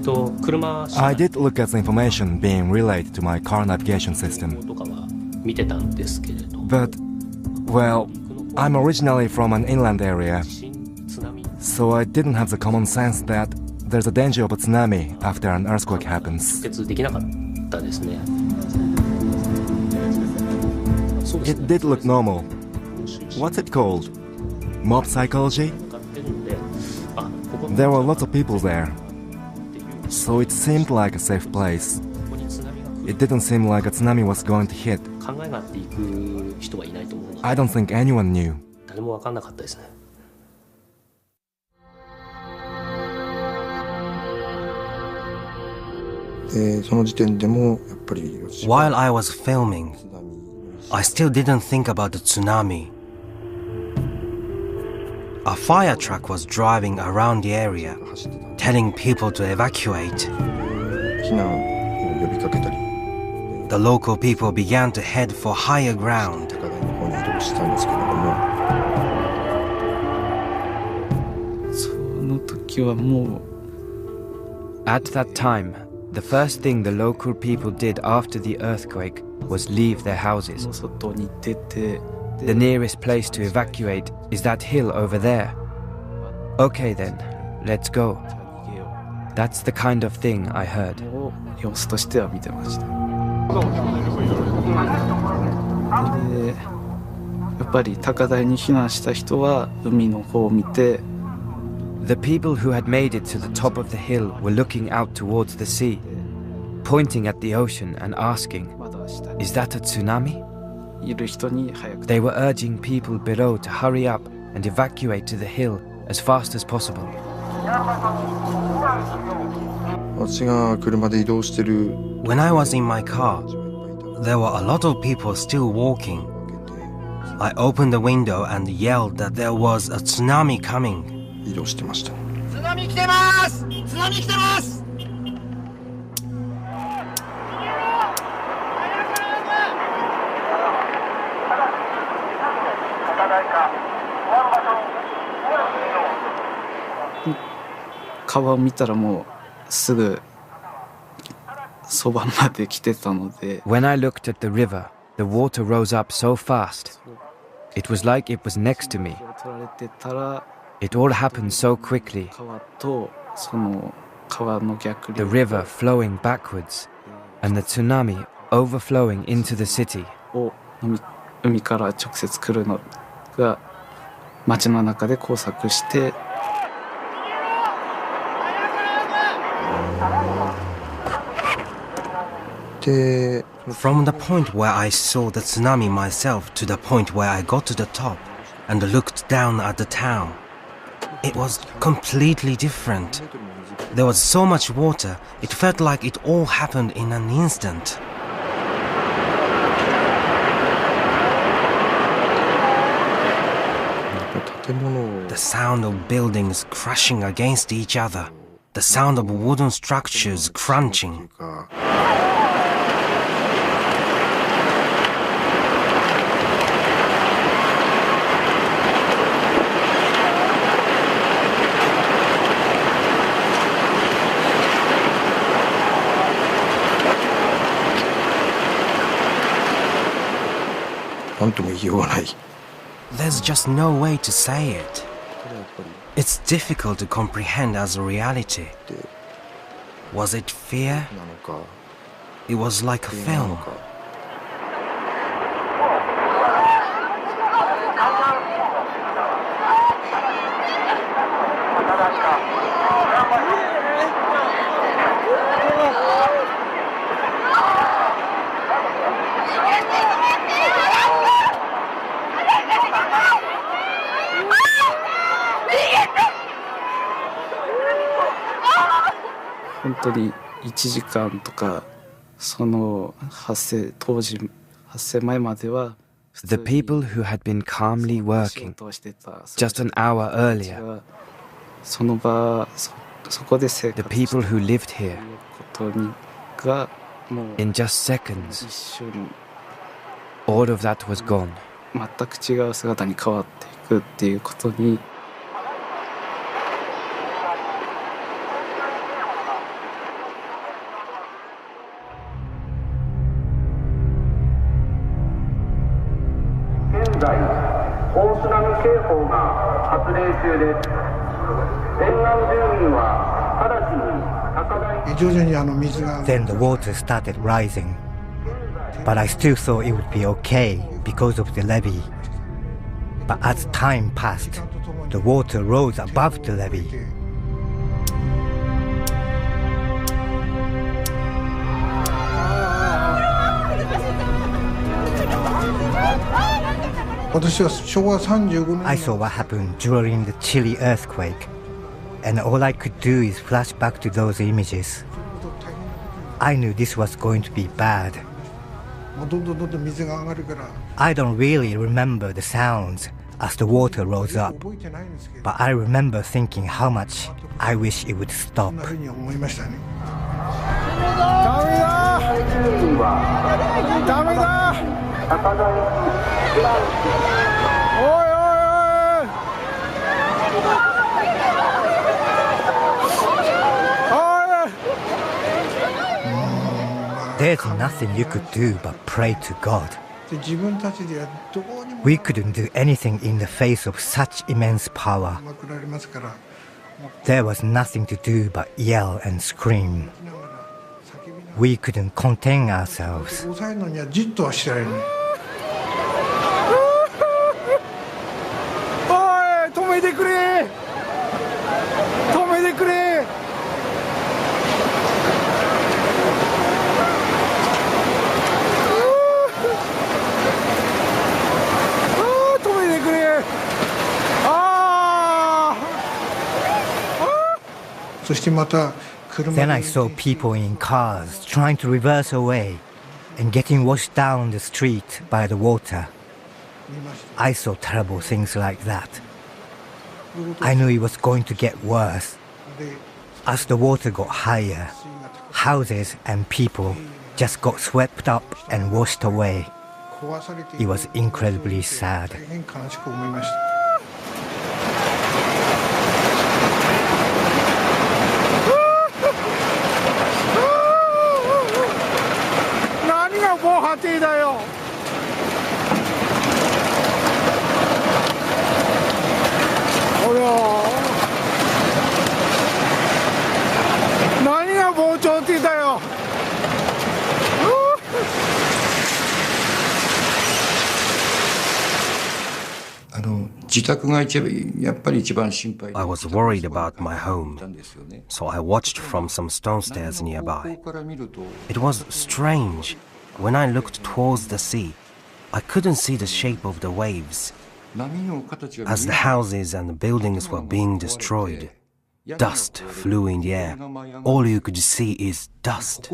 I did look at the information being relayed to my car navigation system. But, well, I'm originally from an inland area, so I didn't have the common sense that there's a danger of a tsunami after an earthquake happens. It did look normal. What's it called? Mob psychology? There were lots of people there, so it seemed like a safe place. It didn't seem like a tsunami was going to hit. I don't think anyone knew. While I was filming, I still didn't think about the tsunami. A fire truck was driving around the area, telling people to evacuate. The local people began to head for higher ground. At that time, the first thing the local people did after the earthquake was leave their houses. The nearest place to evacuate is that hill over there. Okay then, let's go. That's the kind of thing I heard. The people who had made it to the top of the hill were looking out towards the sea, pointing at the ocean and asking, "Is that a tsunami?" They were urging people below to hurry up and evacuate to the hill as fast as possible. When I was in my car, there were a lot of people still walking. I opened the window and yelled that there was a tsunami coming. When I looked at the river, the water rose up so fast. It was like it was next to me. It all happened so quickly. The river flowing backwards and the tsunami overflowing into the city. From the point where I saw the tsunami myself to the point where I got to the top and looked down at the town, it was completely different. There was so much water, it felt like it all happened in an instant. The sound of buildings crashing against each other, the sound of wooden structures crunching. There's just no way to say it. It's difficult to comprehend as a reality. Was it fear? It was like a film. The people who had been calmly working just an hour earlier, the people who lived here, in just seconds, all of that was gone. Then the water started rising, but I still thought it would be okay because of the levee. But as time passed, the water rose above the levee. I saw what happened during the Chile earthquake, and all I could do is flash back to those images. I knew this was going to be bad. I don't really remember the sounds as the water rose up, but I remember thinking how much I wish it would stop. There's nothing you could do but pray to God. We couldn't do anything in the face of such immense power. There was nothing to do but yell and scream. We couldn't contain ourselves. Then I saw people in cars trying to reverse away and getting washed down the street by the water. I saw terrible things like that. I knew it was going to get worse. As the water got higher, houses and people just got swept up and washed away. It was incredibly sad. I was worried about my home, so I watched from some stone stairs nearby. It was strange. When I looked towards the sea, I couldn't see the shape of the waves. As the houses and the buildings were being destroyed, dust flew in the air. All you could see is dust.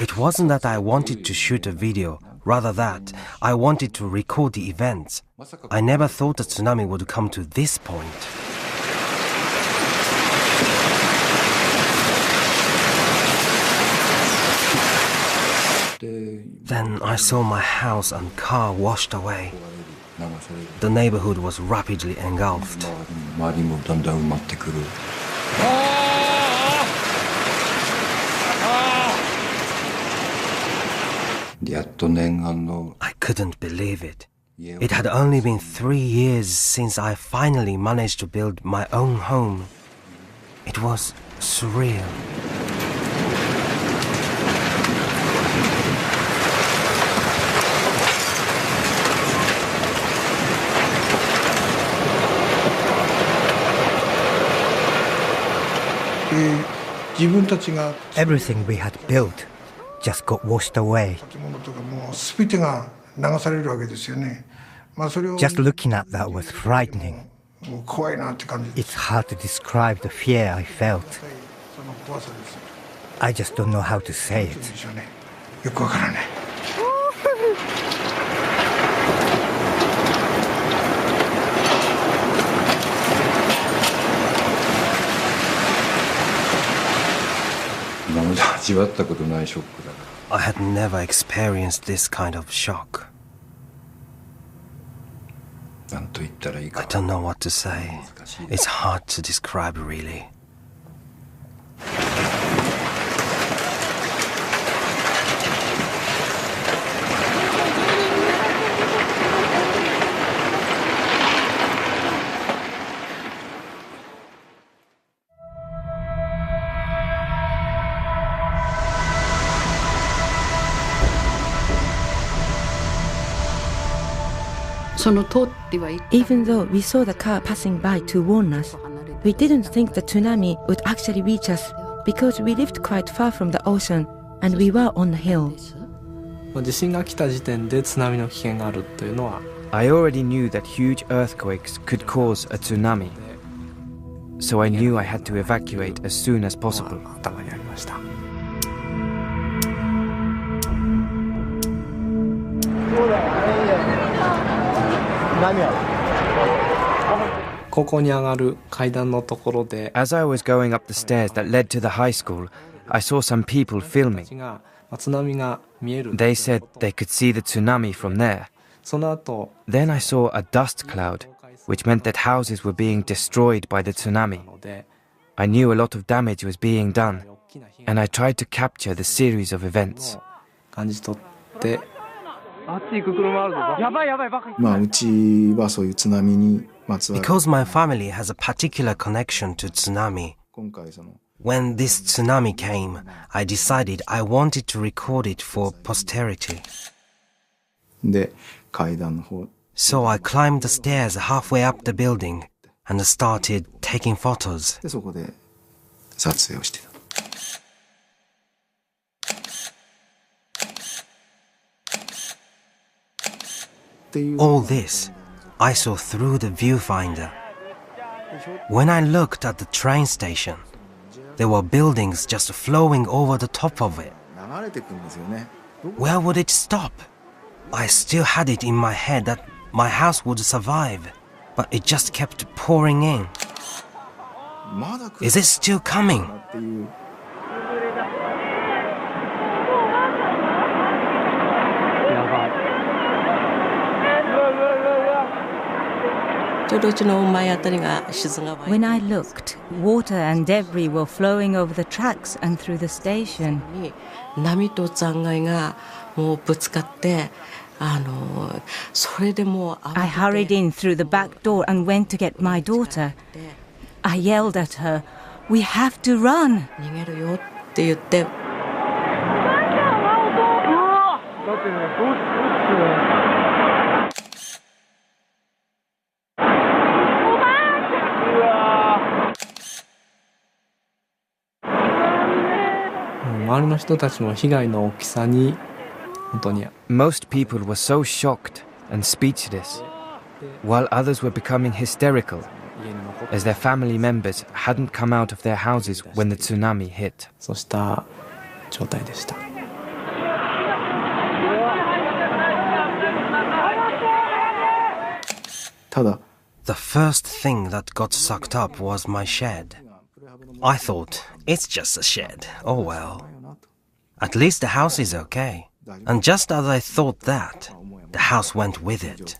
It wasn't that I wanted to shoot a video, rather that I wanted to record the events. I never thought the tsunami would come to this point. Then I saw my house and car washed away. The neighborhood was rapidly engulfed. I couldn't believe it. It had only been 3 years since I finally managed to build my own home. It was surreal. Everything we had built just got washed away. Just looking at that was frightening. It's hard to describe the fear I felt. I just don't know how to say it. I had never experienced this kind of shock. I don't know what to say. It's hard to describe, really. Even though we saw the car passing by to warn us, we didn't think the tsunami would actually reach us because we lived quite far from the ocean and we were on the hill. I already knew that huge earthquakes could cause a tsunami, so I knew I had to evacuate as soon as possible. As I was going up the stairs that led to the high school, I saw some people filming. They said they could see the tsunami from there. Then I saw a dust cloud, which meant that houses were being destroyed by the tsunami. I knew a lot of damage was being done, and I tried to capture the series of events. Because my family has a particular connection to tsunami, when this tsunami came, I decided I wanted to record it for posterity. So I climbed the stairs halfway up the building and started taking photos. All this I saw through the viewfinder. When I looked at the train station, there were buildings just flowing over the top of it. Where would it stop? I still had it in my head that my house would survive, but it just kept pouring in. Is it still coming? When I looked, water and debris were flowing over the tracks and through the station. I hurried in through the back door and went to get my daughter. I yelled at her, "We have to run!" Most people were so shocked and speechless, while others were becoming hysterical, as their family members hadn't come out of their houses when the tsunami hit. The first thing that got sucked up was my shed. I thought, it's just a shed, oh well. At least the house is okay. And just as I thought that, the house went with it.